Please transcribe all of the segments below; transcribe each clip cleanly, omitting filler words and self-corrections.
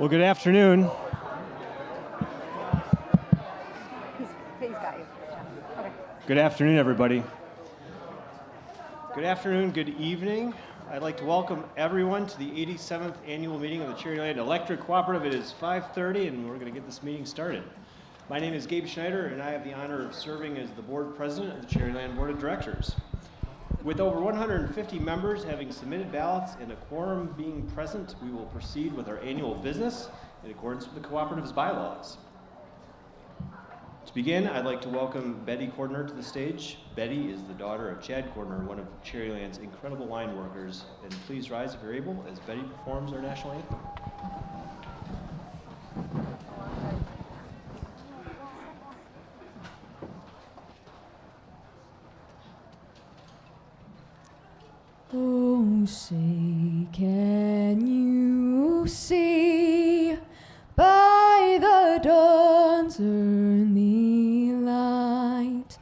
Well, good afternoon. He's got you. Yeah. Okay. Good afternoon, everybody. Good afternoon, good evening. I'd like to welcome everyone to the 87th annual meeting of the Cherryland Electric Cooperative. It is 5:30 and we're going to get this meeting started. My name is Gabe Schneider and I have the honor of serving as the board president of the Cherryland Board of Directors. With over 150 members having submitted ballots and a quorum being present, we will proceed with our annual business in accordance with the cooperative's bylaws. To begin, I'd like to welcome Betty Cordner to the stage. Betty is the daughter of Chad Cordner, one of Cherryland's incredible line workers. And please rise if you're able as Betty performs our national anthem. Oh, say, can you see by the dawn's early light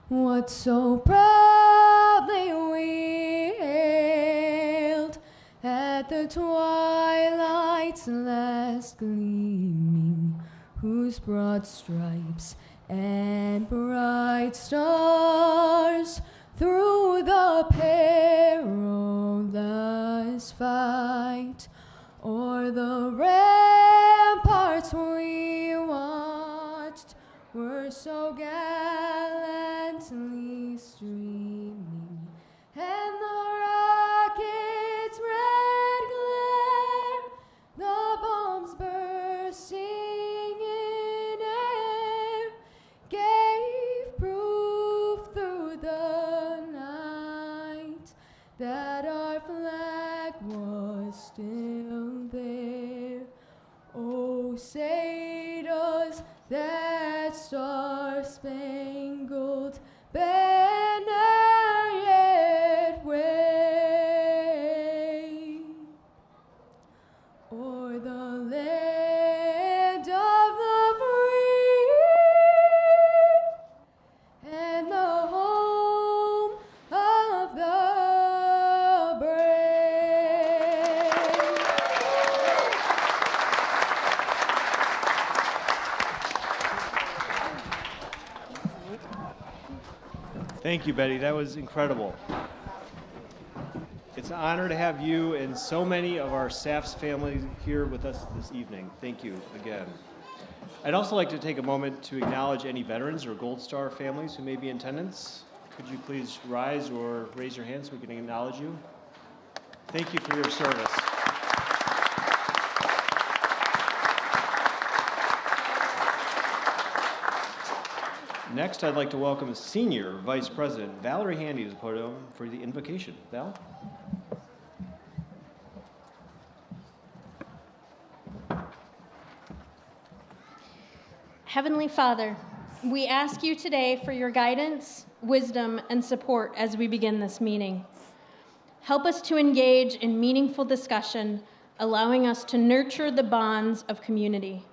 what so proudly we hailed at the twilight's last gleaming, whose broad stripes and bright stars through the perilous fight o'er the ramparts we watched were so gallantly streaming, and the rocket's red glare, the bombs bursting in air, gave proof through the night that our flag was still there. Oh, say does that star-spangled banner yet wave o'er the land of the free and the home of the brave? Thank you, Betty. That was incredible. It's an honor to have you and so many of our staff's families here with us this evening. Thank you again. I'd also like to take a moment to acknowledge any veterans or Gold Star families who may be in attendance. Could you please rise or raise your hand so we can acknowledge you? Thank you for your service. Next, I'd like to welcome Senior Vice President Valerie Handy to the podium for the invocation. Val? Heavenly Father, we ask you today for your guidance, wisdom, and support as we begin this meeting. Help us to engage in meaningful discussion, allowing us to nurture the bonds of community.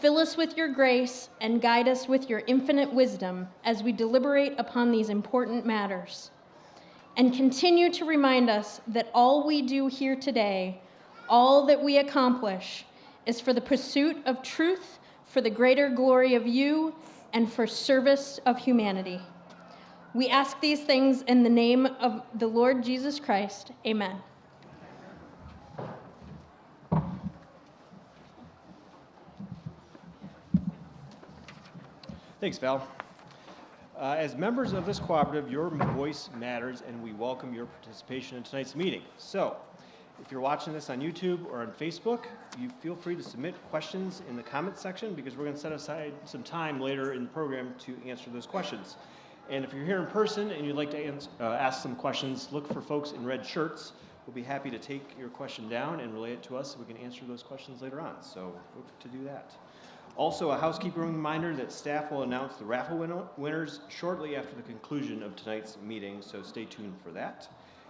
Fill us with your grace and guide us with your infinite wisdom as we deliberate upon these important matters. And continue to remind us that all we do here today, all that we accomplish, is for the pursuit of truth, for the greater glory of you, and for service of humanity. We ask these things in the name of the Lord Jesus Christ. Amen. Thanks, Val. As members of this cooperative, your voice matters, and we welcome your participation in tonight's meeting. So, if you're watching this on YouTube or on Facebook, you feel free to submit questions in the comments section because we're going to set aside some time later in the program to answer those questions. And if you're here in person and you'd like to ask some questions, look for folks in red shirts. We'll be happy to take your question down and relay it to us so we can answer those questions later on. So, look to do that. Also, a housekeeping reminder that staff will announce the raffle winners shortly after the conclusion of tonight's meeting, so stay tuned for that.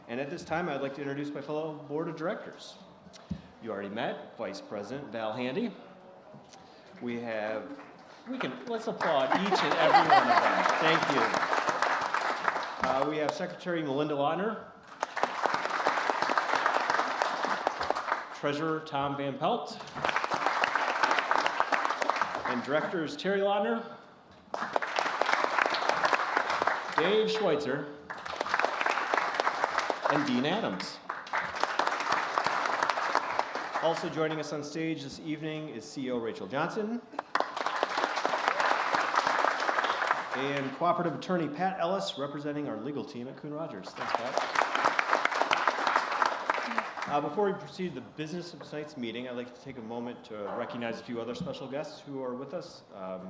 And at this time, I'd like to introduce my fellow board of directors. You already met Vice President Val Handy. Let's applaud each and every one of them. Thank you. We have Secretary Melinda Lautner, Treasurer Tom Van Pelt. And Directors Terry Lautner, Dave Schweitzer, and Dean Adams. Also joining us on stage this evening is CEO Rachel Johnson and Cooperative Attorney Pat Ellis, representing our legal team at Kuhn Rogers. Thanks, Pat. Before we proceed to the business of tonight's meeting, I'd like to take a moment to recognize a few other special guests who are with us.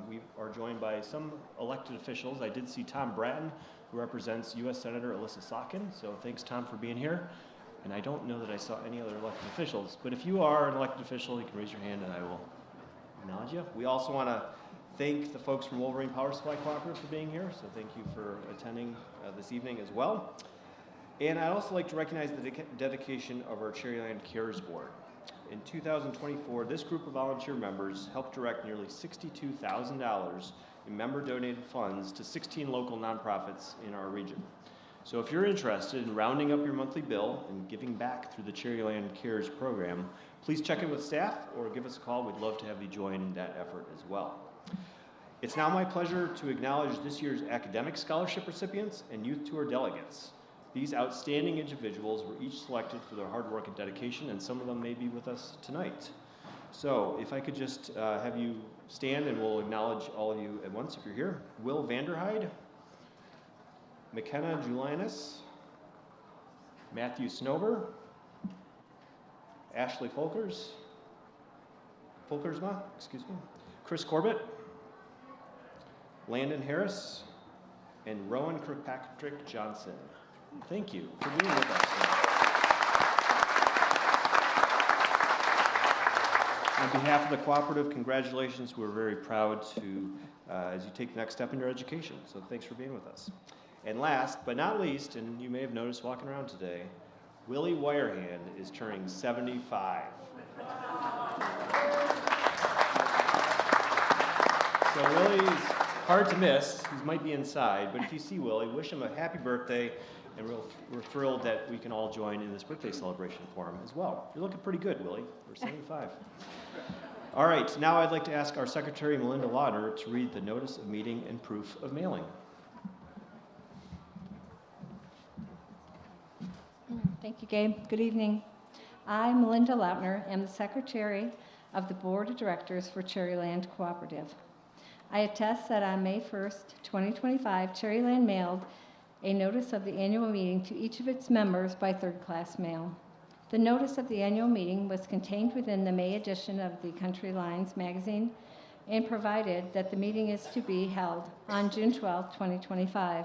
We are joined by some elected officials. I did see Tom Bratton, who represents U.S. Senator Alyssa Sotkin, so thanks, Tom, for being here. And I don't know that I saw any other elected officials, but if you are an elected official, you can raise your hand and I will acknowledge you. We also want to thank the folks from Wolverine Power Supply Cooperative for being here, so thank you for attending this evening as well. And I'd also like to recognize the dedication of our Cherryland Cares Board. In 2024, this group of volunteer members helped direct nearly $62,000 in member-donated funds to 16 local nonprofits in our region. So if you're interested in rounding up your monthly bill and giving back through the Cherryland Cares program, please check in with staff or give us a call. We'd love to have you join in that effort as well. It's now my pleasure to acknowledge this year's academic scholarship recipients and youth tour delegates. These outstanding individuals were each selected for their hard work and dedication, and some of them may be with us tonight. So if I could just have you stand, and we'll acknowledge all of you at once if you're here. Will Vanderhyde, McKenna Julianus, Matthew Snover, Ashley Fulkersma, Chris Corbett, Landon Harris, and Rowan Kirkpatrick Johnson. Thank you for being with us tonight. On behalf of the cooperative, congratulations. We're very proud to, as you take the next step in your education. So thanks for being with us. And last but not least, and you may have noticed walking around today, Willie Wirehand is turning 75. So Willie's hard to miss. He might be inside, but if you see Willie, wish him a happy birthday. And we're thrilled that we can all join in this birthday celebration for him as well. You're looking pretty good, Willie. We're 75. All right, now I'd like to ask our Secretary, Melinda Lautner, to read the notice of meeting and proof of mailing. Thank you, Gabe. Good evening. I, Melinda Lautner, am the Secretary of the Board of Directors for Cherryland Cooperative. I attest that on May 1st, 2025, Cherryland mailed a notice of the annual meeting to each of its members by third-class mail. The notice of the annual meeting was contained within the May edition of the Country Lines magazine and provided that the meeting is to be held on June 12, 2025.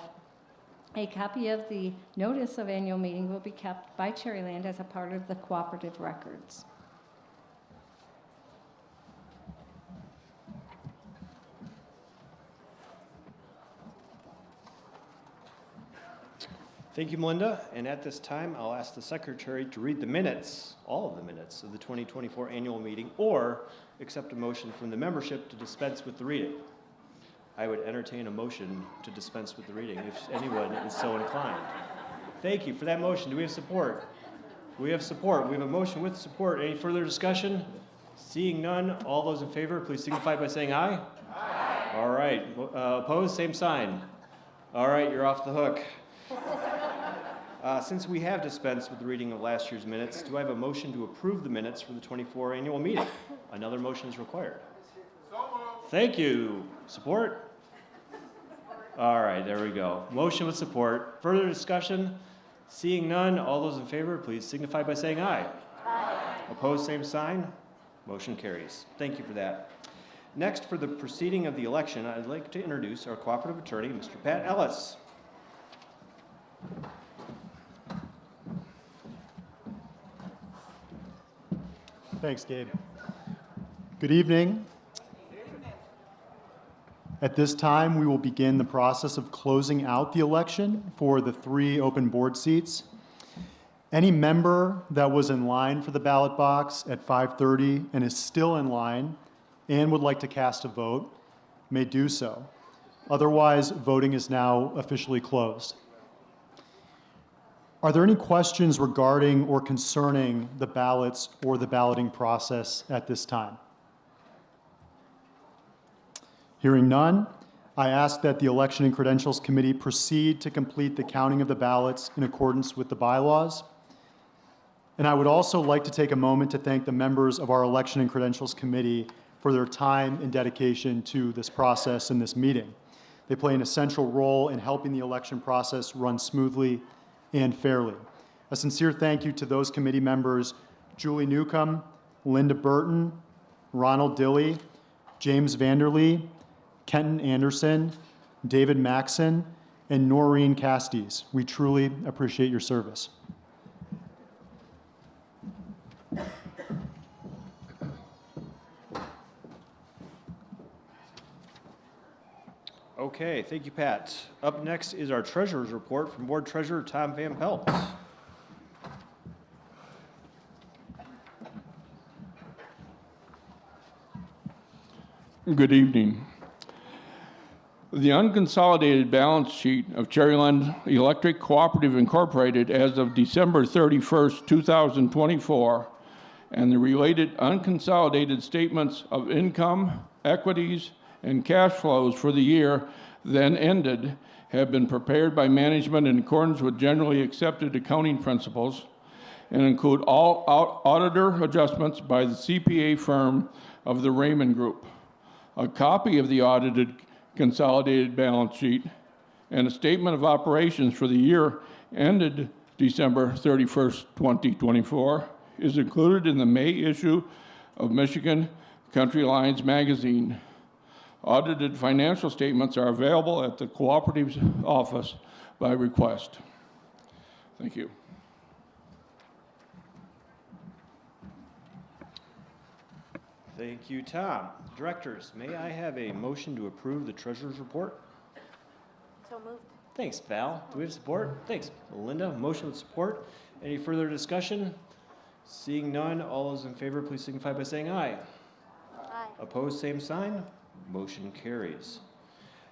A copy of the notice of annual meeting will be kept by Cherryland as a part of the cooperative records. Thank you, Melinda. And at this time, I'll ask the Secretary to read the minutes, all of the minutes of the 2024 annual meeting, or accept a motion from the membership to dispense with the reading. I would entertain a motion to dispense with the reading if anyone is so inclined. Thank you for that motion. Do we have support? We have support. We have a motion with support. Any further discussion? Seeing none, all those in favor, please signify by saying aye. Aye. All right. Opposed, same sign. All right, you're off the hook. Since we have dispensed with the reading of last year's minutes, do I have a motion to approve the minutes for the 24 annual meeting? Another motion is required. So moved. Thank you. Support? All right, there we go. Motion with support. Further discussion? Seeing none, all those in favor, please signify by saying aye. Aye. Opposed, same sign. Motion carries. Thank you for that. Next, for the proceeding of the election, I'd like to introduce our cooperative attorney, Mr. Pat Ellis. Thanks, Gabe. Good evening. At this time, we will begin the process of closing out the election for the 3 open board seats. Any member that was in line for the ballot box at 5:30 and is still in line and would like to cast a vote may do so. Otherwise, voting is now officially closed. Are there any questions regarding or concerning the ballots or the balloting process at this time? Hearing none, I ask that the Election and Credentials Committee proceed to complete the counting of the ballots in accordance with the bylaws. And I would also like to take a moment to thank the members of our Election and Credentials Committee for their time and dedication to this process and this meeting. They play an essential role in helping the election process run smoothly and fairly. A sincere thank you to those committee members, Julie Newcomb, Linda Burton, Ronald Dilley, James Vanderlee, Kenton Anderson, David Maxon, and Noreen Casties. We truly appreciate your service. Okay, thank you, Pat. Up next is our treasurer's report from Board Treasurer Tom Van Pelt. Good evening. The unconsolidated balance sheet of Cherryland Electric Cooperative Incorporated as of December 31st, 2024, and the related unconsolidated statements of income, equities, and cash flows for the year then ended have been prepared by management in accordance with generally accepted accounting principles and include all auditor adjustments by the CPA firm of the Raymond Group. A copy of the audited consolidated balance sheet and a statement of operations for the year ended December 31st, 2024 is included in the May issue of Michigan Country Lines magazine. Audited financial statements are available at the Cooperative's office by request. Thank you. Thank you, Tom. Directors, may I have a motion to approve the treasurer's report? So moved. Thanks, Val. Do we have support? Thanks, Melinda. Motion with support. Any further discussion? Seeing none, all those in favor, please signify by saying aye. Aye. Opposed, same sign. Motion carries.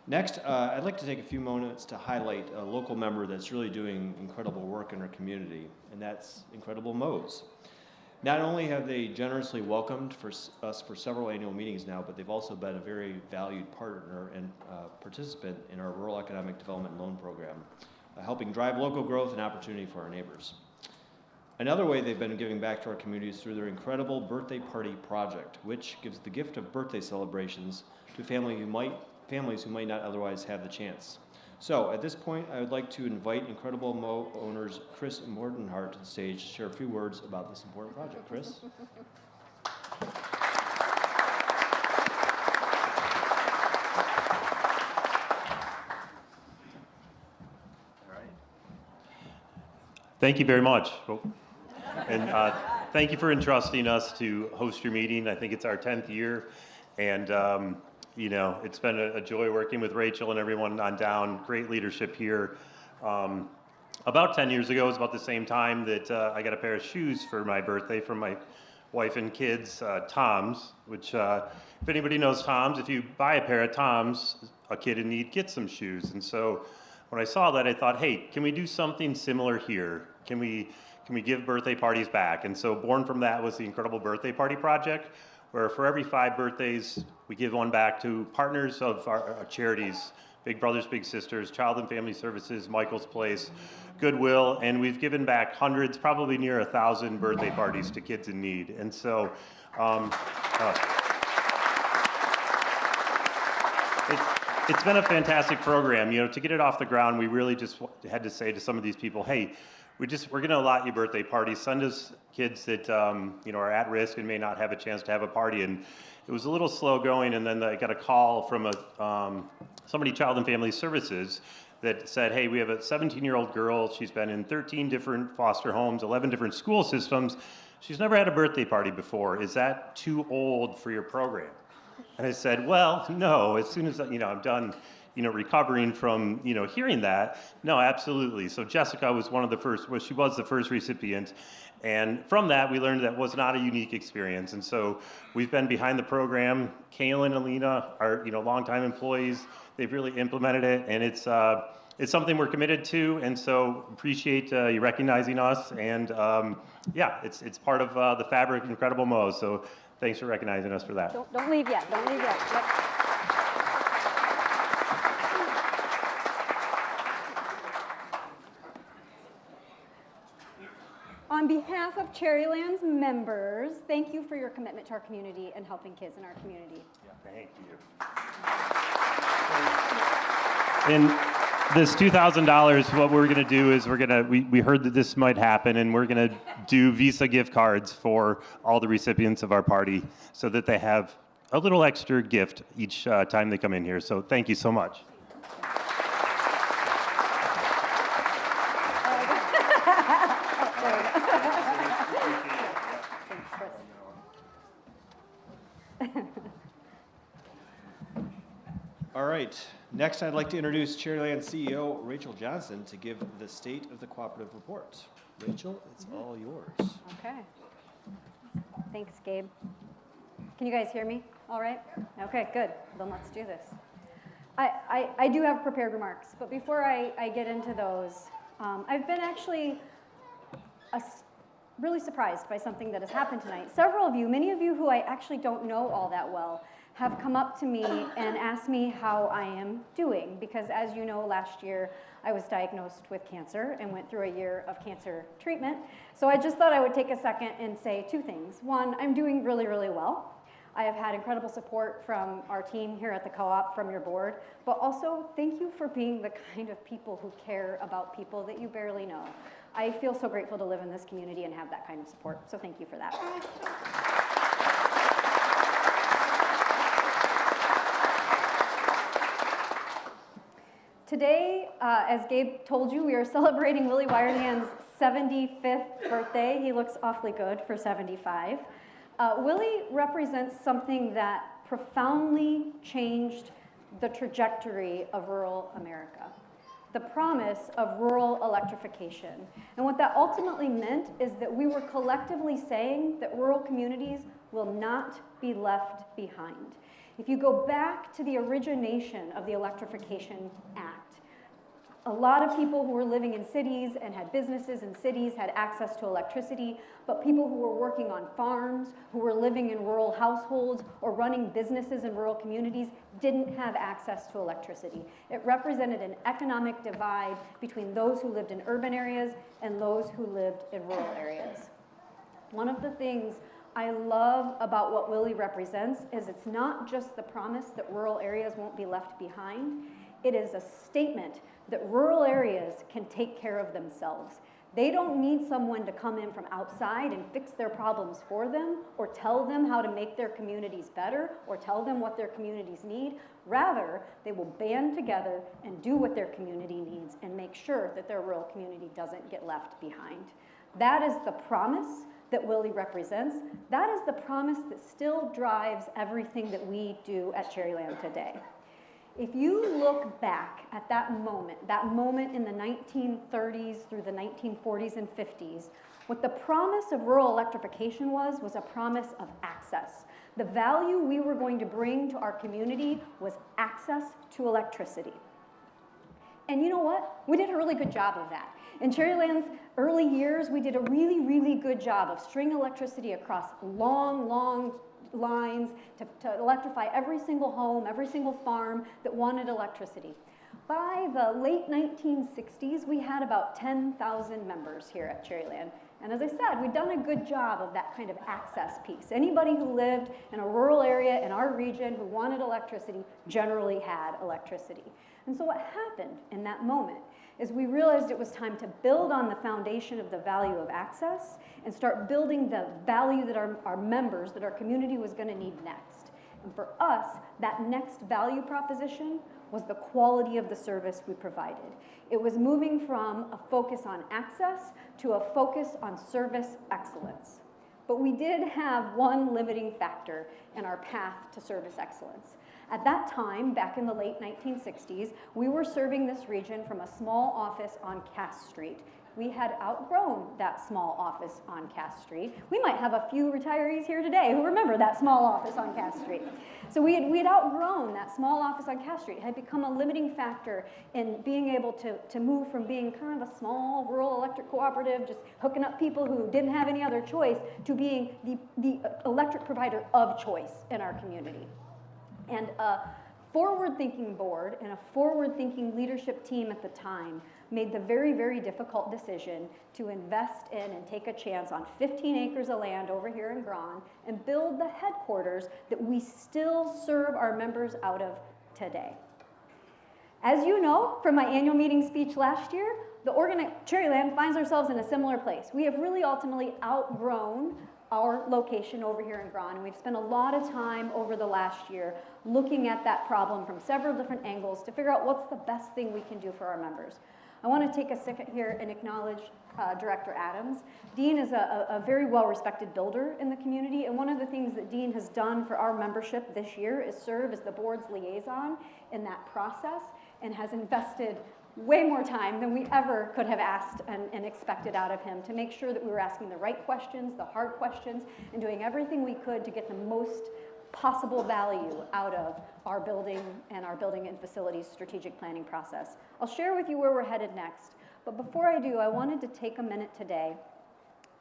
Next, I'd like to take a few moments to highlight a local member that's really doing incredible work in our community, and that's Incredible Mo's. Not only have they generously welcomed us for several annual meetings now, but they've also been a very valued partner and participant in our Rural Economic Development Loan Program, helping drive local growth and opportunity for our neighbors. Another way they've been giving back to our community is through their incredible birthday party project, which gives the gift of birthday celebrations to families who might not otherwise have the chance. So at this point, I would like to invite Incredible Mo owners Chris Mordenhart to the stage to share a few words about this important project. Chris? All right. Thank you very much. And thank you for entrusting us to host your meeting. I think it's our 10th year. And you know, it's been a joy working with Rachel and everyone on down. Great leadership here. About 10 years ago, it was about the same time that I got a pair of shoes for my birthday from my wife and kids, Tom's, which if anybody knows Tom's, if you buy a pair of Tom's, a kid in need gets some shoes. And so when I saw that, I thought, hey, can we do something similar here? Can we give birthday parties back? And so born from that was the Incredible Birthday Party Project, where for every 5 birthdays, we give one back to partners of our charities, Big Brothers Big Sisters, Child and Family Services, Michael's Place, Goodwill, and we've given back hundreds, probably near 1,000 birthday parties to kids in need. And so it's been a fantastic program. You know, to get it off the ground, we really just had to say to some of these people, hey, we're going to allot you birthday parties. Send us kids that you know, are at risk and may not have a chance to have a party. And it was a little slow going, and then I got a call from somebody, Child and Family Services, that said, hey, we have a 17-year-old girl. She's been in 13 different foster homes, 11 different school systems. She's never had a birthday party before. Is that too old for your program? And I said, well, no. As soon as you know, I'm done, you know, recovering from, you know, hearing that, no, absolutely. So Jessica was one of the first. Well, she was the first recipient, and from that we learned that was not a unique experience. And so we've been behind the program. Kaylin and Alina are, you know, longtime employees. They've really implemented it, and it's it's something we're committed to, and so appreciate you recognizing us. And yeah, it's part of the fabric of Incredible Mo. So thanks for recognizing us for that. Don't leave yet. Don't leave yet. Yep. On behalf of Cherryland's members, thank you for your commitment to our community and helping kids in our community. Thank you. And this $2,000, what we're going to do is we heard that this might happen, and we're going to do Visa gift cards for all the recipients of our party so that they have a little extra gift each time they come in here. So thank you so much. All right, next I'd like to introduce Cherryland CEO Rachel Johnson to give the State of the Cooperative report. Rachel, it's all yours. Okay. Thanks, Gabe. Can you guys hear me all right? Okay, good. Then let's do this. I do have prepared remarks, but before I get into those, I've been actually really surprised by something that has happened tonight. Several of you, many of you who I actually don't know all that well, have come up to me and asked me how I am doing, because as you know, last year I was diagnosed with cancer and went through a year of cancer treatment. So I just thought I would take a second and say two things. One, I'm doing really, really well. I have had incredible support from our team here at the co-op, from your board, but also thank you for being the kind of people who care about people that you barely know. I feel so grateful to live in this community and have that kind of support, so thank you for that. Today, as Gabe told you, we are celebrating Willie Wirehand's 75th birthday. He looks awfully good for 75. Willie represents something that profoundly changed the trajectory of rural America. The promise of rural electrification. And what that ultimately meant is that we were collectively saying that rural communities will not be left behind. If you go back to the origination of the Electrification Act, a lot of people who were living in cities and had businesses in cities had access to electricity, but people who were working on farms, who were living in rural households or running businesses in rural communities didn't have access to electricity. It represented an economic divide between those who lived in urban areas and those who lived in rural areas. One of the things I love about what Willie represents is it's not just the promise that rural areas won't be left behind. It is a statement that rural areas can take care of themselves. They don't need someone to come in from outside and fix their problems for them, or tell them how to make their communities better, or tell them what their communities need. Rather, they will band together and do what their community needs and make sure that their rural community doesn't get left behind. That is the promise that Willie represents. That is the promise that still drives everything that we do at Cherryland today. If you look back at that moment in the 1930s through the 1940s and 50s, what the promise of rural electrification was a promise of access. The value we were going to bring to our community was access to electricity. And you know what? We did a really good job of that. In Cherryland's early years, we did a really, really good job of stringing electricity across long, long lines to electrify every single home, every single farm that wanted electricity. By the late 1960s, we had about 10,000 members here at Cherryland. And as I said, we'd done a good job of that kind of access piece. Anybody who lived in a rural area in our region who wanted electricity generally had electricity. And so what happened in that moment is we realized it was time to build on the foundation of the value of access and start building the value that our members, that our community was going to need next. And for us, that next value proposition was the quality of the service we provided. It was moving from a focus on access to a focus on service excellence. But we did have one limiting factor in our path to service excellence. At that time, back in the late 1960s, we were serving this region from a small office on Cass Street we had outgrown that small office on Cass Street. We might have a few retirees here today who remember that small office on Cass Street. So we had outgrown that small office on Cass Street. It had become a limiting factor in being able to move from being kind of a small rural electric cooperative, just hooking up people who didn't have any other choice, to being the electric provider of choice in our community. And a forward-thinking board and a forward-thinking leadership team at the time made the very, very difficult decision to invest in and take a chance on 15 acres of land over here in Grand and build the headquarters that we still serve our members out of today. As you know from my annual meeting speech last year, Cherryland finds ourselves in a similar place. We have really ultimately outgrown our location over here in Grand, and we've spent a lot of time over the last year looking at that problem from several different angles to figure out what's the best thing we can do for our members. I want to take a second here and acknowledge Director Adams. Dean is a very well-respected builder in the community, and one of the things that Dean has done for our membership this year is serve as the board's liaison in that process, and has invested way more time than we ever could have asked and expected out of him to make sure that we were asking the right questions, the hard questions, and doing everything we could to get the most possible value out of our building and facilities strategic planning process. I'll share with you where we're headed next, but before I do, I wanted to take a minute today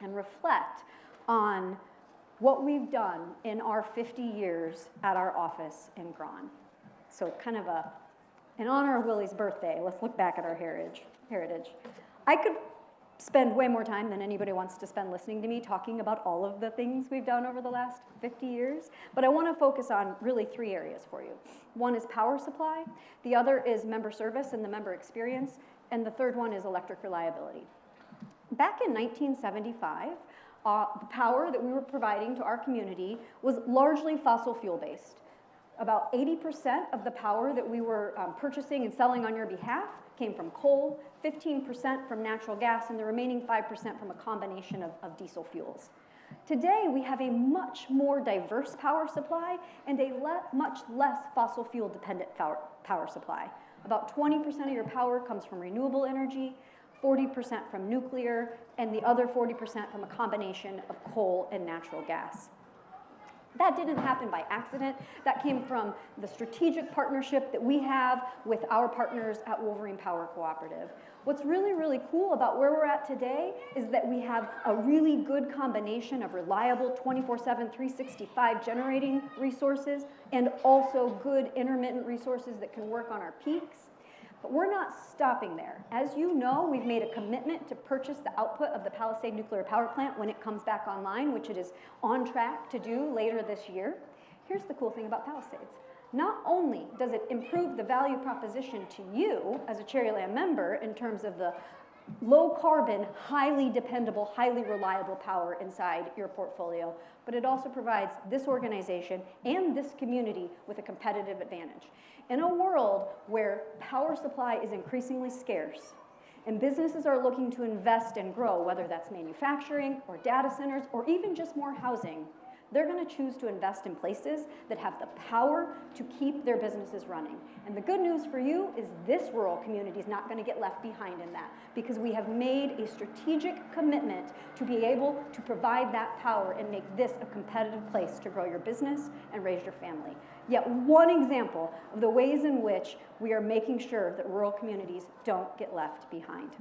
and reflect on what we've done in our 50 years at our office in Grand. So kind of in honor of Willie's birthday, let's look back at our heritage. I could spend way more time than anybody wants to spend listening to me talking about all of the things we've done over the last 50 years, but I want to focus on really 3 areas for you. One is power supply, the other is member service and the member experience, and the third one is electric reliability. Back in 1975, the power that we were providing to our community was largely fossil fuel based. About 80% of the power that we were purchasing and selling on your behalf came from coal, 15% from natural gas, and the remaining 5% from a combination of diesel fuels. Today, we have a much more diverse power supply and a much less fossil fuel dependent power supply. About 20% of your power comes from renewable energy, 40% from nuclear, and the other 40% from a combination of coal and natural gas. That didn't happen by accident. That came from the strategic partnership that we have with our partners at Wolverine Power Cooperative. What's really, really cool about where we're at today is that we have a really good combination of reliable 24/7, 365 generating resources and also good intermittent resources that can work on our peaks. But we're not stopping there. As you know, we've made a commitment to purchase the output of the Palisade Nuclear Power Plant when it comes back online, which it is on track to do later this year. Here's the cool thing about Palisades. Not only does it improve the value proposition to you as a Cherryland member in terms of the low carbon, highly dependable, highly reliable power inside your portfolio, but it also provides this organization and this community with a competitive advantage. In a world where power supply is increasingly scarce and businesses are looking to invest and grow, whether that's manufacturing or data centers or even just more housing, they're going to choose to invest in places that have the power to keep their businesses running. And the good news for you is this rural community is not going to get left behind in that, because we have made a strategic commitment to be able to provide that power and make this a competitive place to grow your business and raise your family. Yet one example of the ways in which we are making sure that rural communities don't get left behind.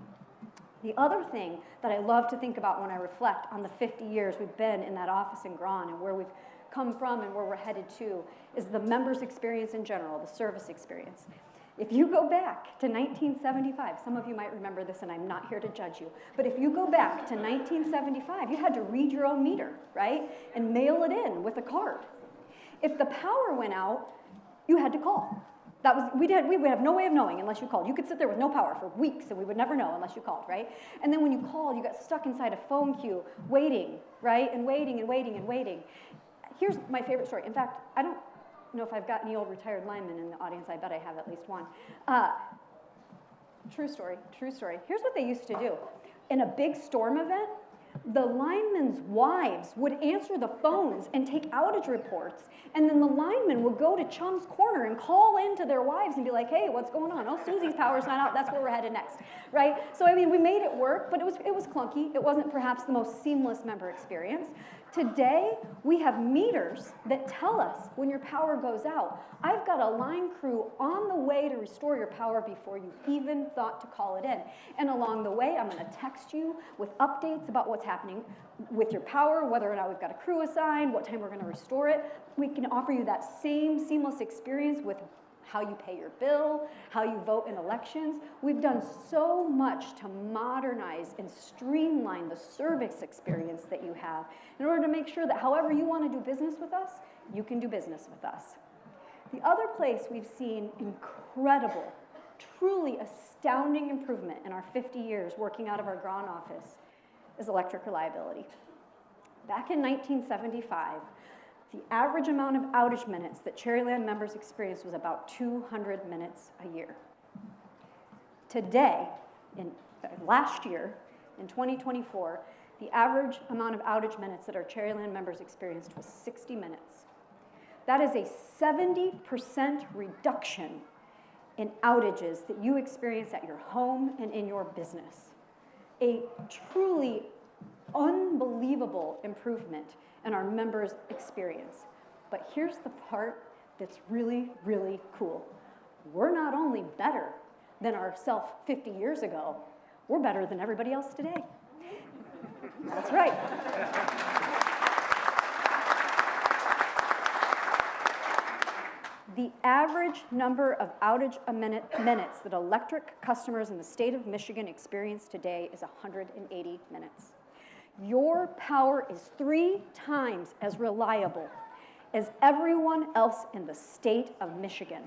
The other thing that I love to think about when I reflect on the 50 years we've been in that office in Grand and where we've come from and where we're headed to is the members' experience in general, the service experience. If you go back to 1975, some of you might remember this and I'm not here to judge you, but if you go back to 1975, you had to read your own meter, right? And mail it in with a card. If the power went out, you had to call. We would have no way of knowing unless you called. You could sit there with no power for weeks and we would never know unless you called, right? And then when you called, you got stuck inside a phone queue waiting, right? And waiting and waiting and waiting. Here's my favorite story. In fact, I don't know if I've got any old retired linemen in the audience. I bet I have at least one. True story, true story. Here's what they used to do. In a big storm event, the linemen's wives would answer the phones and take outage reports, and then the linemen would go to Chum's Corner and call in to their wives and be like, hey, what's going on? Oh, Susie's power's not out, that's where we're headed next, right? So I mean, we made it work, but it was clunky. It wasn't perhaps the most seamless member experience. Today, we have meters that tell us when your power goes out. I've got a line crew on the way to restore your power before you even thought to call it in. And along the way, I'm going to text you with updates about what's happening with your power, whether or not we've got a crew assigned, what time we're going to restore it. We can offer you that same seamless experience with how you pay your bill, how you vote in elections. We've done so much to modernize and streamline the service experience that you have in order to make sure that however you want to do business with us, you can do business with us. The other place we've seen incredible, truly astounding improvement in our 50 years working out of our Grand office is electric reliability. Back in 1975, the average amount of outage minutes that Cherryland members experienced was about 200 minutes a year. Today, last year, in 2024, the average amount of outage minutes that our Cherryland members experienced was 60 minutes. That is a 70% reduction in outages that you experience at your home and in your business. A truly unbelievable improvement in our members' experience. But here's the part that's really, really cool. We're not only better than ourselves 50 years ago, we're better than everybody else today. That's right. The average number of outage minutes that electric customers in the state of Michigan experience today is 180 minutes. Your power is 3 times as reliable as everyone else in the state of Michigan.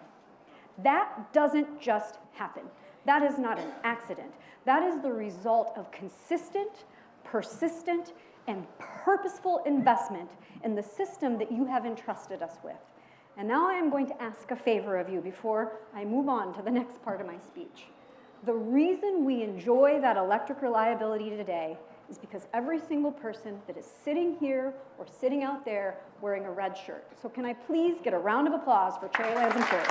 That doesn't just happen. That is not an accident. That is the result of consistent, persistent, and purposeful investment in the system that you have entrusted us with. And now I am going to ask a favor of you before I move on to the next part of my speech. The reason we enjoy that electric reliability today is because every single person that is sitting here or sitting out there wearing a red shirt. So can I please get a round of applause for Cherrylands and Cherries?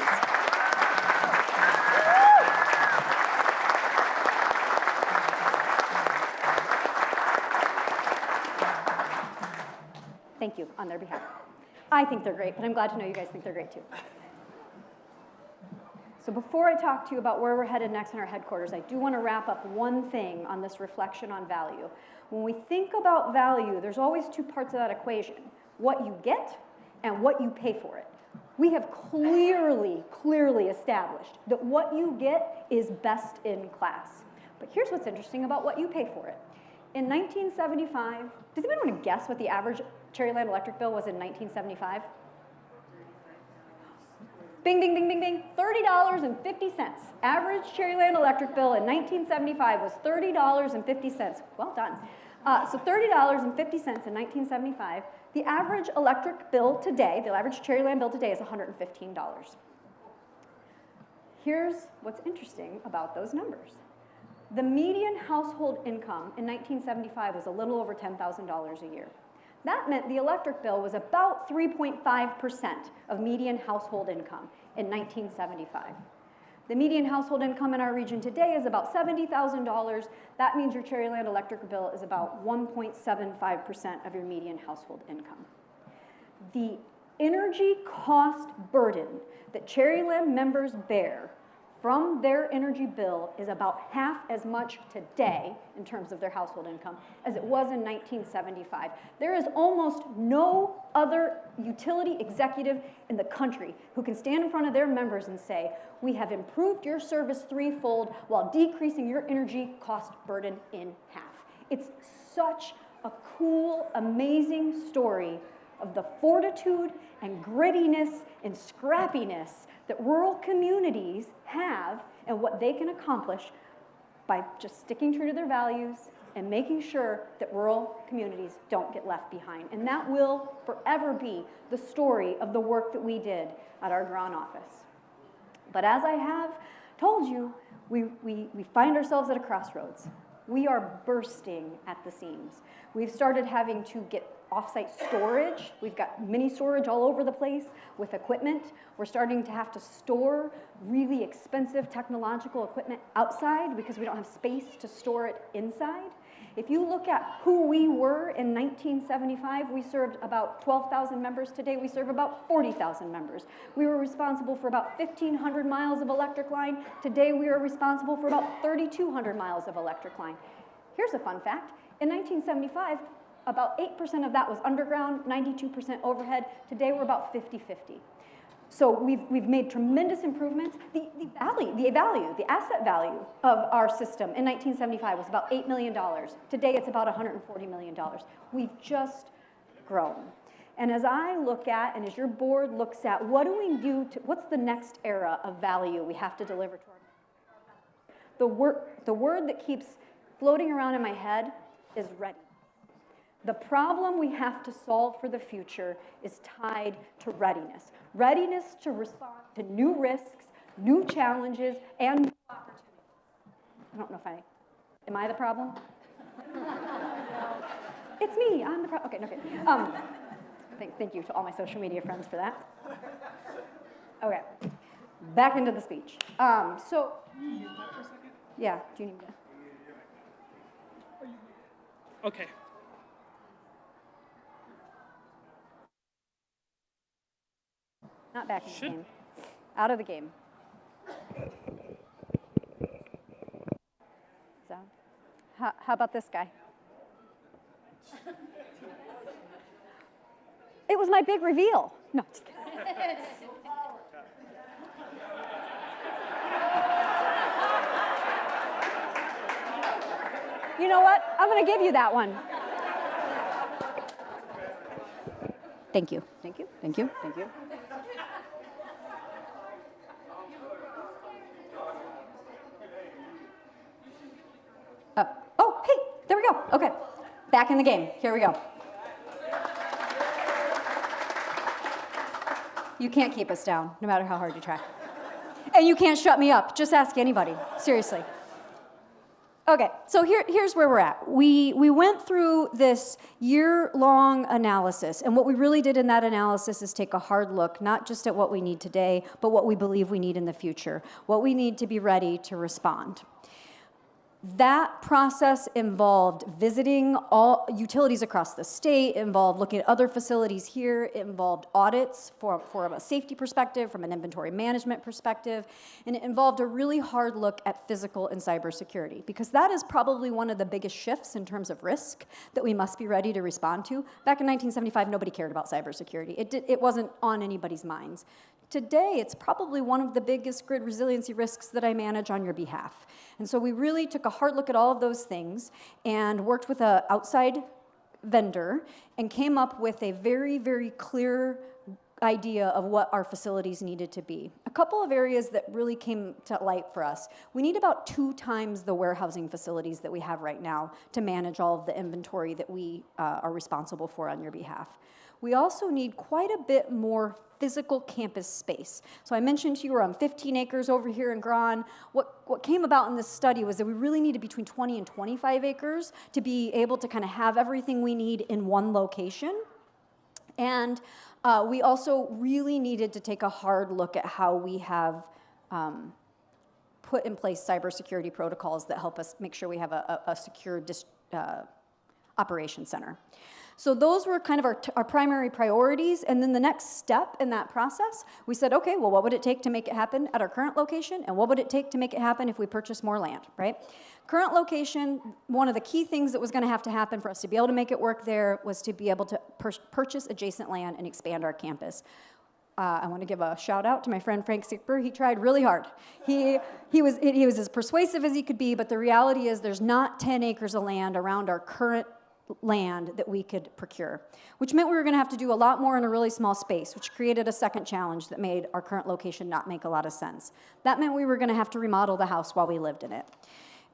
Thank you on their behalf. I think they're great, but I'm glad to know you guys think they're great too. So before I talk to you about where we're headed next in our headquarters, I do want to wrap up one thing on this reflection on value. When we think about value, there's always 2 parts of that equation: what you get and what you pay for it. We have clearly established that what you get is best in class. But here's what's interesting about what you pay for it. In 1975, does anyone want to guess what the average Cherryland electric bill was in 1975? Bing, bing, bing, bing, bing, $30.50. Average Cherryland electric bill in 1975 was $30.50. Well done. So $30.50 in 1975. The average electric bill today, the average Cherryland bill today is $115. Here's what's interesting about those numbers. The median household income in 1975 was a little over $10,000 a year. That meant the electric bill was about 3.5% of median household income in 1975. The median household income in our region today is about $70,000. That means your Cherryland electric bill is about 1.75% of your median household income. The energy cost burden that Cherryland members bear from their energy bill is about half as much today in terms of their household income as it was in 1975. There is almost no other utility executive in the country who can stand in front of their members and say, we have improved your service 3-fold while decreasing your energy cost burden in half. It's such a cool, amazing story of the fortitude and grittiness and scrappiness that rural communities have and what they can accomplish by just sticking true to their values and making sure that rural communities don't get left behind. And that will forever be the story of the work that we did at our Grand office. But as I have told you, we find ourselves at a crossroads. We are bursting at the seams. We've started having to get off-site storage. We've got mini storage all over the place with equipment. We're starting to have to store really expensive technological equipment outside because we don't have space to store it inside. If you look at who we were in 1975, we served about 12,000 members. Today we serve about 40,000 members. We were responsible for about 1,500 miles of electric line. Today we are responsible for about 3,200 miles of electric line. Here's a fun fact. In 1975, about 8% of that was underground, 92% overhead. Today we're about 50-50. So we've made tremendous improvements. The asset value of our system in 1975 was about $8 million. Today it's about $140 million. We've just grown. And as I look at, and as your board looks at, what do we do what's the next era of value we have to deliver to our the word that keeps floating around in my head is ready. The problem we have to solve for the future is tied to readiness. Readiness to respond to new risks, new challenges, and new opportunities. I don't know if am I the problem? It's me, I'm the problem. Okay, okay. Thank you to all my social media friends for that. Okay, back into the speech. Yeah, do you need to? Okay. Not back in the game. Out of the game. So, how about this guy? It was my big reveal. No, just kidding. You know what? I'm going to give you that one. Thank you. Thank you. Thank you. Thank you. Oh, hey, there we go. Okay, back in the game. Here we go. You can't keep us down, no matter how hard you try. And you can't shut me up. Just ask anybody. Seriously. Okay, so here's where we're at. We went through this year-long analysis, and what we really did in that analysis is take a hard look, not just at what we need today, but what we believe we need in the future, what we need to be ready to respond. That process involved visiting all utilities across the state, involved looking at other facilities here, it involved audits from a safety perspective, from an inventory management perspective, and it involved a really hard look at physical and cybersecurity, because that is probably one of the biggest shifts in terms of risk that we must be ready to respond to. Back in 1975, nobody cared about cybersecurity. It wasn't on anybody's minds. Today, it's probably one of the biggest grid resiliency risks that I manage on your behalf. And so we really took a hard look at all of those things and worked with an outside vendor and came up with a very, very clear idea of what our facilities needed to be. A couple of areas that really came to light for us. We need about 2 times the warehousing facilities that we have right now to manage all of the inventory that we are responsible for on your behalf. We also need quite a bit more physical campus space. So I mentioned to you we're on 15 acres over here in Grand. What came about in this study was that we really needed between 20 and 25 acres to be able to kind of have everything we need in one location. And we also really needed to take a hard look at how we have put in place cybersecurity protocols that help us make sure we have a secure operation center. So those were kind of our primary priorities, and then the next step in that process, we said, okay, well, what would it take to make it happen at our current location, and what would it take to make it happen if we purchase more land, right? Current location, one of the key things that was going to have to happen for us to be able to make it work there was to be able to purchase adjacent land and expand our campus. I want to give a shout out to my friend Frank Sickber. He tried really hard. He was as persuasive as he could be, but the reality is there's not 10 acres of land around our current land that we could procure, which meant we were going to have to do a lot more in a really small space, which created a second challenge that made our current location not make a lot of sense. That meant we were going to have to remodel the house while we lived in it.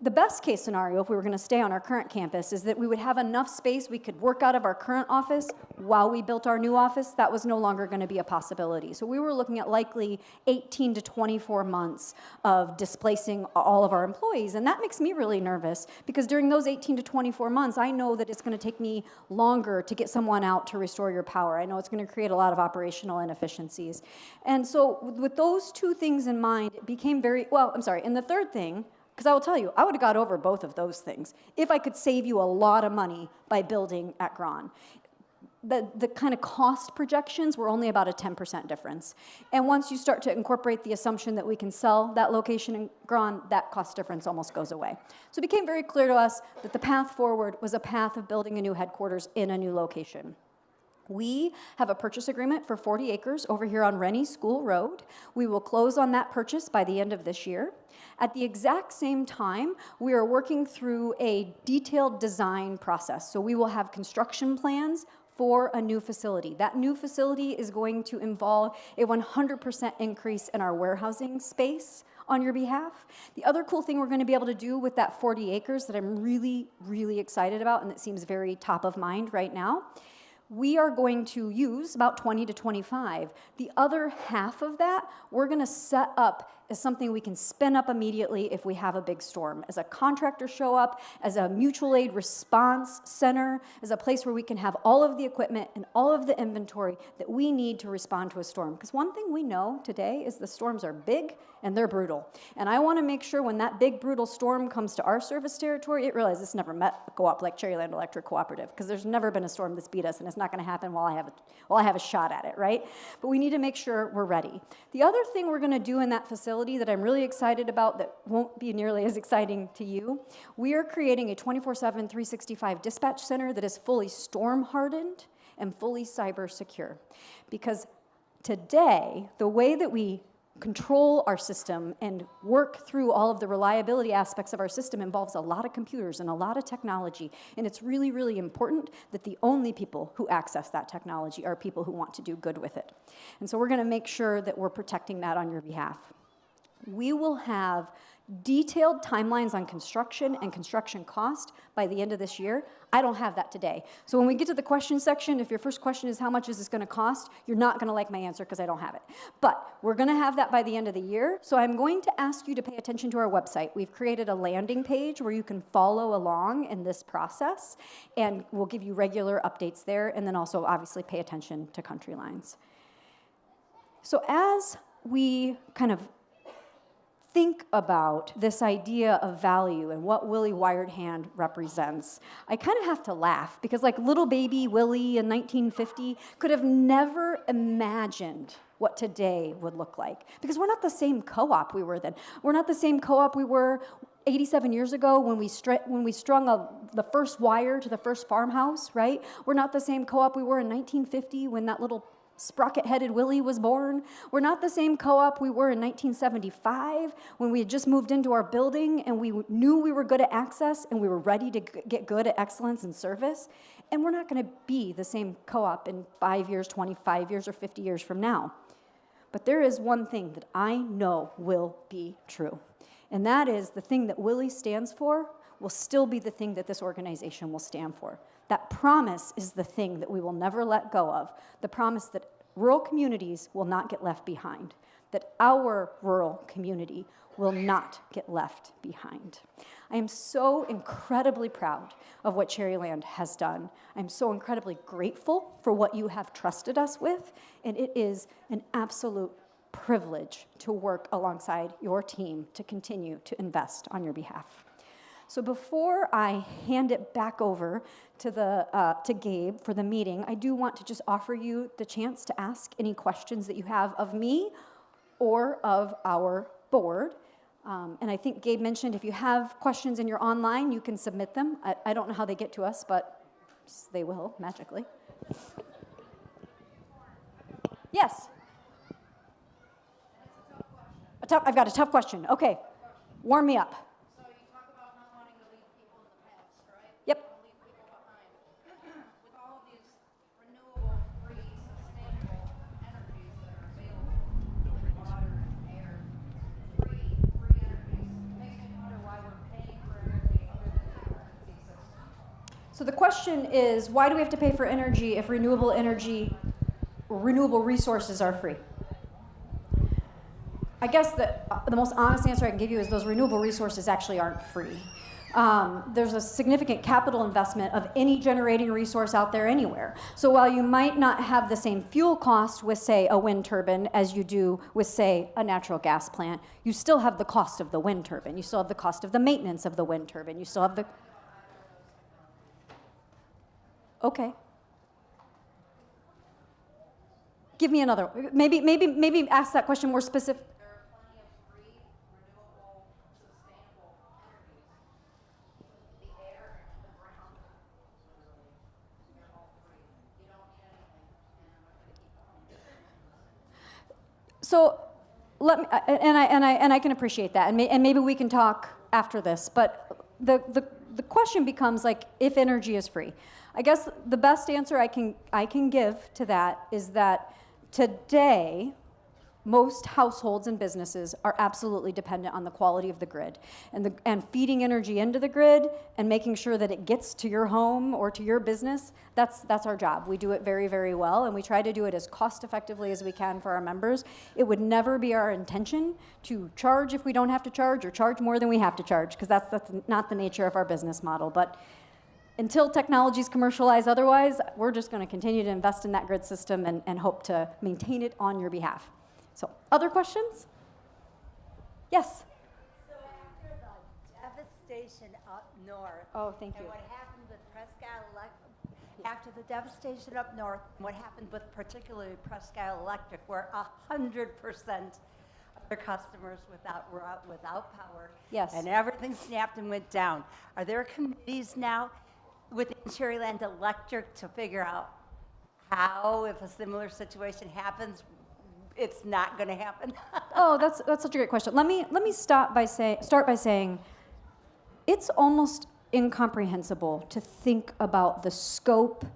The best case scenario, if we were going to stay on our current campus, is that we would have enough space we could work out of our current office while we built our new office. That was no longer going to be a possibility. So we were looking at likely 18 to 24 months of displacing all of our employees. And that makes me really nervous because during those 18 to 24 months, I know that it's going to take me longer to get someone out to restore your power. I know it's going to create a lot of operational inefficiencies. And so with those two things in mind, it became very, well, I'm sorry, and the third thing, because I will tell you, I would have got over both of those things if I could save you a lot of money by building at Gron. The kind of cost projections were only about a 10% difference. And once you start to incorporate the assumption that we can sell that location in Gron, that cost difference almost goes away. So it became very clear to us that the path forward was a path of building a new headquarters in a new location. We have a purchase agreement for 40 acres over here on Rennie School Road. We will close on that purchase by the end of this year. At the exact same time, we are working through a detailed design process. So we will have construction plans for a new facility. That new facility is going to involve a 100% increase in our warehousing space on your behalf. The other cool thing we're going to be able to do with that 40 acres that I'm really, really excited about, and that seems very top of mind right now, we are going to use about 20 to 25. The other half of that, we're going to set up as something we can spin up immediately if we have a big storm. As a contractor show up, as a mutual aid response center, as a place where we can have all of the equipment and all of the inventory that we need to respond to a storm. Because one thing we know today is the storms are big and they're brutal. And I want to make sure when that big, brutal storm comes to our service territory, it realizes it's never met a co-op like Cherryland Electric Cooperative, because there's never been a storm that's beat us, and it's not going to happen while I have a shot at it, right? But we need to make sure we're ready. The other thing we're going to do in that facility that I'm really excited about that won't be nearly as exciting to you, we are creating a 24/7, 365 dispatch center that is fully storm hardened and fully cyber secure. Because today, the way that we control our system and work through all of the reliability aspects of our system involves a lot of computers and a lot of technology. And it's really, really important that the only people who access that technology are people who want to do good with it. And so we're going to make sure that we're protecting that on your behalf. We will have detailed timelines on construction and construction cost by the end of this year. I don't have that today. So when we get to the question section, if your first question is how much is this going to cost, you're not going to like my answer because I don't have it. But we're going to have that by the end of the year. So I'm going to ask you to pay attention to our website. We've created a landing page where you can follow along in this process, and we'll give you regular updates there, and then also obviously pay attention to country lines. So as we kind of think about this idea of value and what Willie Wired Hand represents, I kind of have to laugh because like little baby Willie in 1950 could have never imagined what today would look like, because we're not the same co-op we were then. We're not the same co-op we were 87 years ago when we strung the first wire to the first farmhouse, right? We're not the same co-op we were in 1950 when that little sprocket-headed Willie was born. We're not the same co-op we were in 1975 when we had just moved into our building and we knew we were good at access and we were ready to get good at excellence and service. And we're not going to be the same co-op in 5 years, 25 years, or 50 years from now. But there is one thing that I know will be true, and that is the thing that Willie stands for will still be the thing that this organization will stand for. That promise is the thing that we will never let go of, the promise that rural communities will not get left behind, that our rural community will not get left behind. I am so incredibly proud of what Cherryland has done. I'm so incredibly grateful for what you have trusted us with, and it is an absolute privilege to work alongside your team to continue to invest on your behalf. So before I hand it back over to Gabe for the meeting, I do want to just offer you the chance to ask any questions that you have of me or of our board. And I think Gabe mentioned if you have questions and you're online, you can submit them. I don't know how they get to us, but they will magically. Yes? I've got a tough question. Okay, warm me up. So the question is, why do we have to pay for energy if renewable resources are free? I guess the most honest answer I can give you is those renewable resources actually aren't free. There's a significant capital investment of any generating resource out there anywhere. So while you might not have the same fuel cost with, say, a wind turbine as you do with, say, a natural gas plant, you still have the cost of the wind turbine. You still have the cost of the maintenance of the wind turbine. You still have the... Okay. Give me another. Maybe ask that question more specific. So let me, and I can appreciate that, and maybe we can talk after this. But the question becomes, like, if energy is free, I guess the best answer I can give to that is that today most households and businesses are absolutely dependent on the quality of the grid, and feeding energy into the grid and making sure that it gets to your home or to your business. That's our job. We do it very, very well, and we try to do it as cost effectively as we can for our members. It would never be our intention to charge if we don't have to charge, or charge more than we have to charge, because that's not the nature of our business model. But until technologies commercialize otherwise, we're just going to continue to invest in that grid system and hope to maintain it on your behalf. So, other questions? Yes? So after the devastation up north, Oh, thank you. and what happened with after the devastation up north, what happened with particularly Prescott Electric, where 100% of their customers were out without power, Yes. and everything snapped and went down. Are there committees now within Cherryland Electric to figure out how, if a similar situation happens, it's not going to happen? Oh, that's such a great question. Let me start by saying it's almost incomprehensible to think about the scope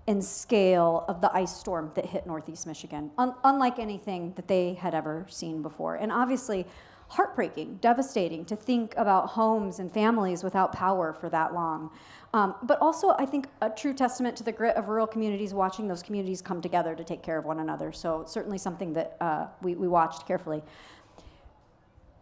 and scale of the ice storm that hit Northeast Michigan, unlike anything that they had ever seen before. And obviously, heartbreaking, devastating to think about homes and families without power for that long. But also, I think, a true testament to the grit of rural communities, watching those communities come together to take care of one another. So certainly something that we watched carefully.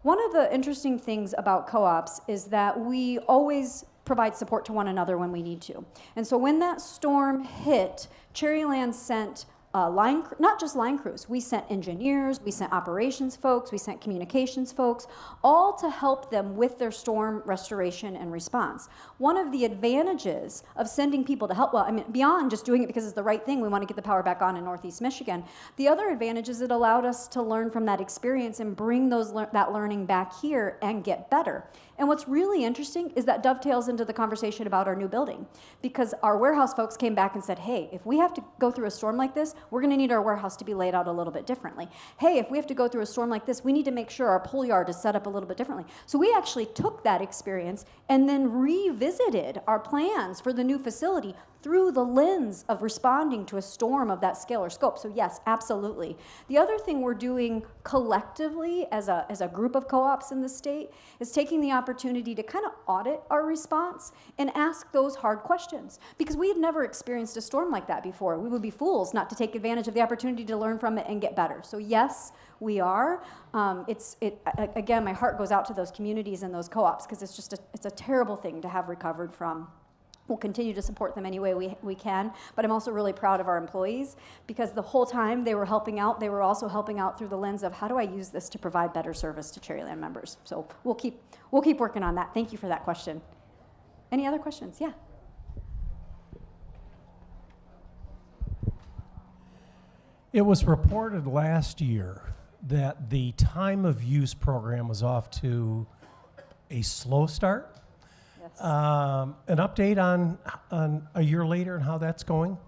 One of the interesting things about co-ops is that we always provide support to one another when we need to. And so when that storm hit, Cherryland sent not just line crews, we sent engineers, we sent operations folks, we sent communications folks, all to help them with their storm restoration and response. One of the advantages of sending people to help, well, I mean, beyond just doing it because it's the right thing, we want to get the power back on in Northeast Michigan, the other advantage is it allowed us to learn from that experience and bring that learning back here and get better. And what's really interesting is that dovetails into the conversation about our new building, because our warehouse folks came back and said, hey, if we have to go through a storm like this, we're going to need our warehouse to be laid out a little bit differently. Hey, if we have to go through a storm like this, we need to make sure our pull yard is set up a little bit differently. So we actually took that experience and then revisited our plans for the new facility through the lens of responding to a storm of that scale or scope. So yes, absolutely. The other thing we're doing collectively as a group of co-ops in the state is taking the opportunity to kind of audit our response and ask those hard questions, because we had never experienced a storm like that before. We would be fools not to take advantage of the opportunity to learn from it and get better. So yes, we are. Again, my heart goes out to those communities and those co-ops, because it's a terrible thing to have recovered from. We'll continue to support them any way we can, but I'm also really proud of our employees, because the whole time they were helping out, they were also helping out through the lens of how do I use this to provide better service to Cherryland members. So we'll keep working on that. Thank you for that question. Any other questions? Yeah. It was reported last year that the time of use program was off to a slow start. Yes. An update on a year later and how that's going?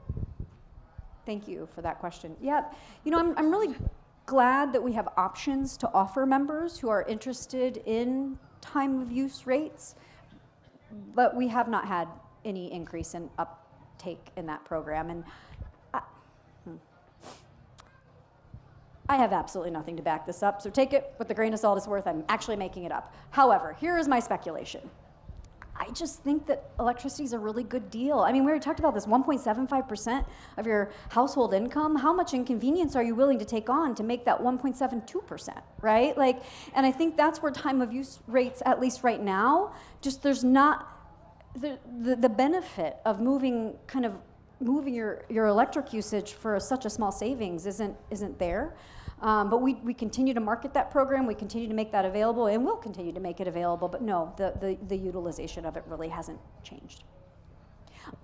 Thank you for that question. Yeah, I'm really glad that we have options to offer members who are interested in time of use rates, but we have not had any increase in uptake in that program. And I have absolutely nothing to back this up, so take it with the grain of salt it's worth. I'm actually making it up. However, here is my speculation. I just think that electricity is a really good deal. I mean, we already talked about this, 1.75% of your household income. How much inconvenience are you willing to take on to make that 1.72%, right? Like, and I think that's where time of use rates, at least right now, just there's not the benefit of moving your electric usage for such a small savings isn't there. But we continue to market that program, we continue to make that available, and we'll continue to make it available, but no, the utilization of it really hasn't changed.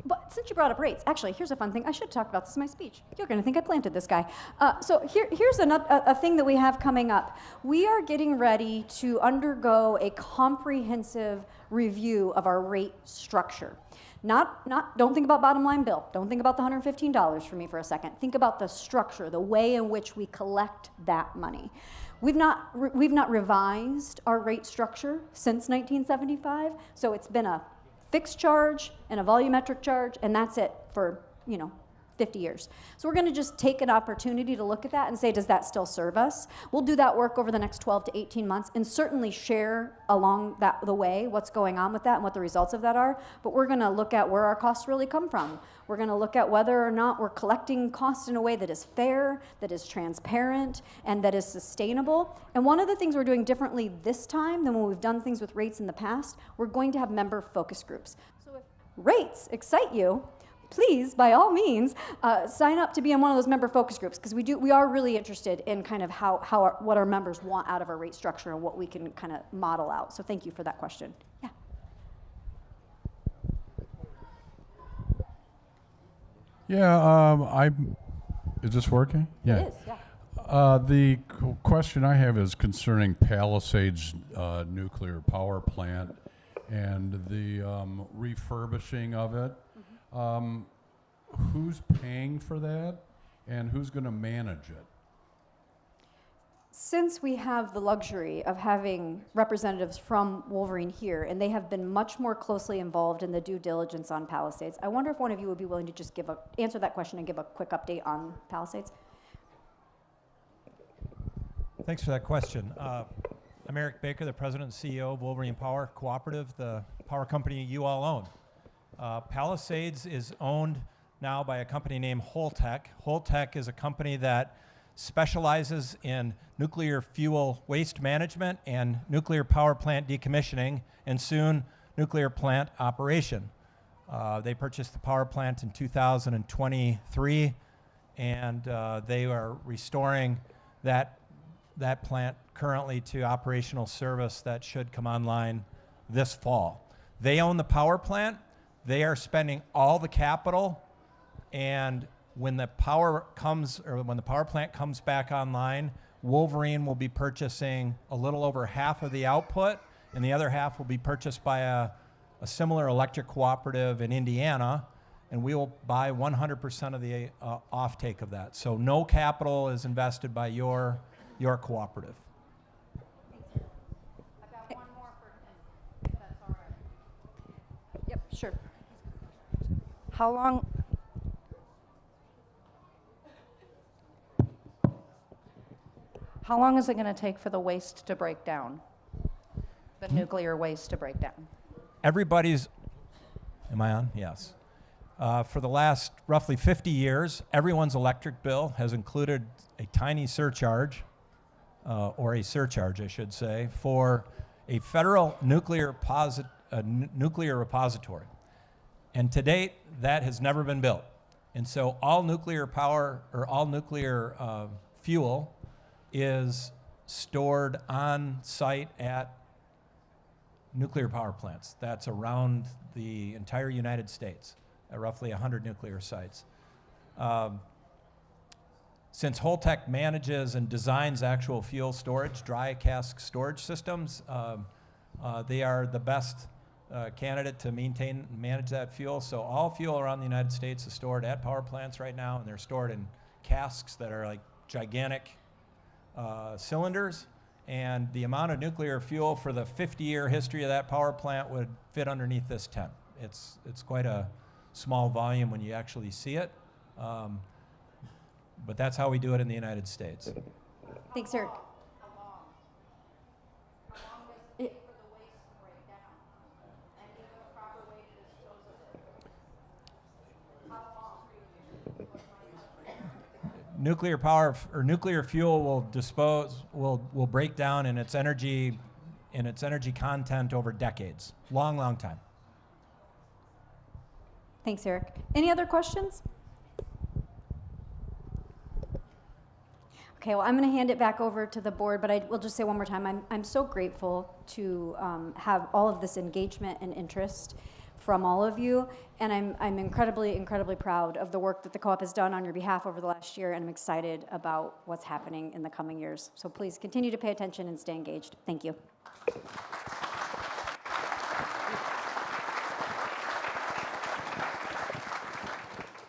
But since you brought up rates, actually, here's a fun thing. I should talk about this in my speech. You're going to think I planted this guy. So here's a thing that we have coming up. We are getting ready to undergo a comprehensive review of our rate structure. Don't think about bottom line bill. Don't think about the $115 for me for a second. Think about the structure, the way in which we collect that money. We've not revised our rate structure since 1975, so it's been a fixed charge and a volumetric charge, and that's it for 50 years. So we're going to just take an opportunity to look at that and say, does that still serve us? We'll do that work over the next 12 to 18 months and certainly share along the way what's going on with that and what the results of that are. But we're going to look at where our costs really come from. We're going to look at whether or not we're collecting costs in a way that is fair, that is transparent, and that is sustainable. And one of the things we're doing differently this time than when we've done things with rates in the past, we're going to have member focus groups. So if rates excite you, please, by all means, sign up to be in one of those member focus groups, because we are really interested in kind of what our members want out of our rate structure and what we can kind of model out. So thank you for that question. Yeah. Yeah, is this working? Yeah. It is, yeah. The question I have is concerning Palisades nuclear power plant and the refurbishing of it. Who's paying for that, and who's going to manage it? Since we have the luxury of having representatives from Wolverine here, and they have been much more closely involved in the due diligence on Palisades, I wonder if one of you would be willing to just answer that question and give a quick update on Palisades. Thanks for that question. I'm Eric Baker, the president and CEO of Wolverine Power Cooperative, the power company you all own. Palisades is owned now by a company named Holtec. Holtec is a company that specializes in nuclear fuel waste management and nuclear power plant decommissioning, and soon nuclear plant operation. They purchased the power plant in 2023, and they are restoring that plant currently to operational service that should come online this fall. They own the power plant. They are spending all the capital, and when the power plant comes back online, Wolverine will be purchasing a little over half of the output, and the other half will be purchased by a similar electric cooperative in Indiana, and we will buy 100% of the offtake of that. So no capital is invested by your cooperative. I've got one more for him, if that's all right. Yep, sure. How long is it going to take for the waste to break down? The nuclear waste to break down? Am I on? Yes. For the last roughly 50 years, everyone's electric bill has included a tiny surcharge, or a surcharge, I should say, for a federal nuclear repository. And to date, that has never been built. And so all nuclear power, or all nuclear fuel, is stored on site at nuclear power plants. That's around the entire United States, at roughly 100 nuclear sites. Since Holtec manages and designs actual fuel storage, dry cask storage systems, they are the best candidate to manage that fuel. So all fuel around the United States is stored at power plants right now, and they're stored in casks that are like gigantic cylinders. And the amount of nuclear fuel for the 50-year history of that power plant would fit underneath this tent. It's quite a small volume when you actually see it, but that's how we do it in the United States. Thanks, Eric. nuclear power or nuclear fuel will break down in its energy content over decades. Long time. Thanks, Eric. Any other questions? Okay, well, I'm going to hand it back over to the board, but I will just say one more time, I'm so grateful to have all of this engagement and interest from all of you, and I'm incredibly proud of the work that the co-op has done on your behalf over the last year, and I'm excited about what's happening in the coming years. So please continue to pay attention and stay engaged. Thank you.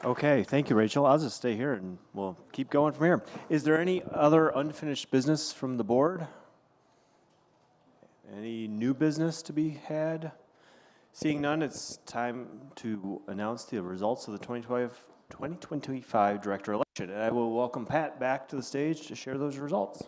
Okay, thank you, Rachel. I'll just stay here and we'll keep going from here. Is there any other unfinished business from the board? Any new business to be had? Seeing none, it's time to announce the results of the 2025 director election. And I will welcome Pat back to the stage to share those results.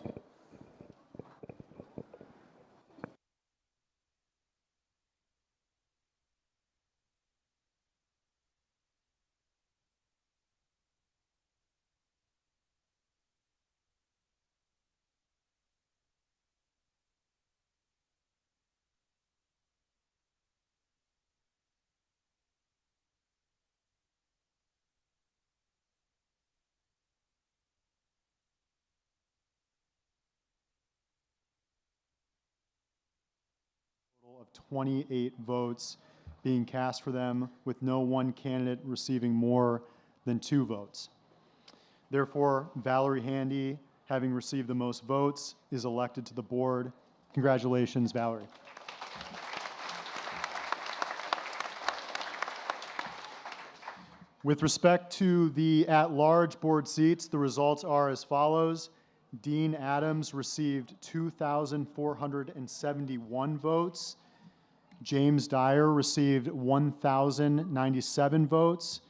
Of 28 votes being cast for them, with no one candidate receiving more than 2 votes. Therefore, Valerie Handy, having received the most votes, is elected to the board. Congratulations, Valerie. With respect to the at-large board seats, the results are as follows. Dean Adams received 2,471 votes. James Dyer received 1,097 votes.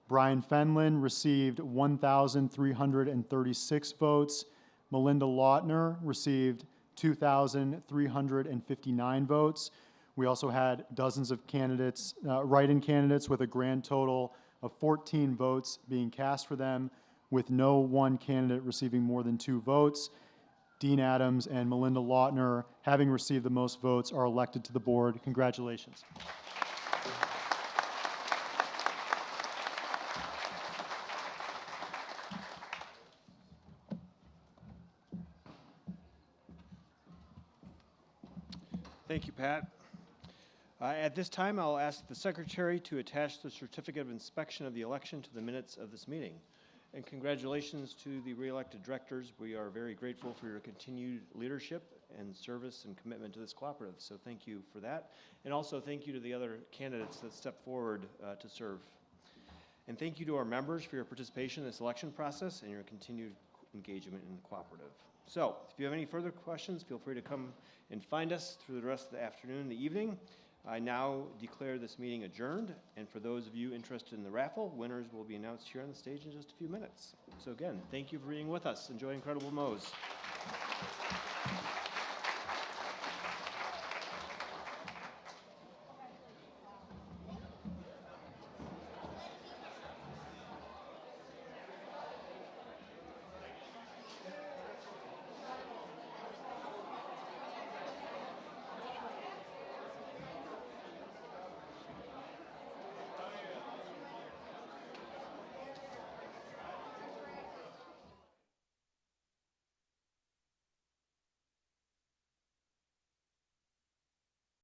Brian Fenlon received 1,336 votes. Melinda Lautner received 2,359 votes. We also had dozens of candidates, write-in candidates, with a grand total of 14 votes being cast for them, with no one candidate receiving more than 2 votes. Dean Adams and Melinda Lautner, having received the most votes, are elected to the board. Congratulations. Thank you, Pat. At this time, I'll ask the secretary to attach the certificate of inspection of the election to the minutes of this meeting. And congratulations to the re-elected directors. We are very grateful for your continued leadership and service and commitment to this cooperative. So thank you for that. And also thank you to the other candidates that stepped forward to serve. And thank you to our members for your participation in this election process and your continued engagement in the cooperative. So if you have any further questions, feel free to come and find us through the rest of the afternoon and the evening. I now declare this meeting adjourned, and for those of you interested in the raffle, winners will be announced here on the stage in just a few minutes. So again, thank you for being with us. Enjoy Incredible Mo's.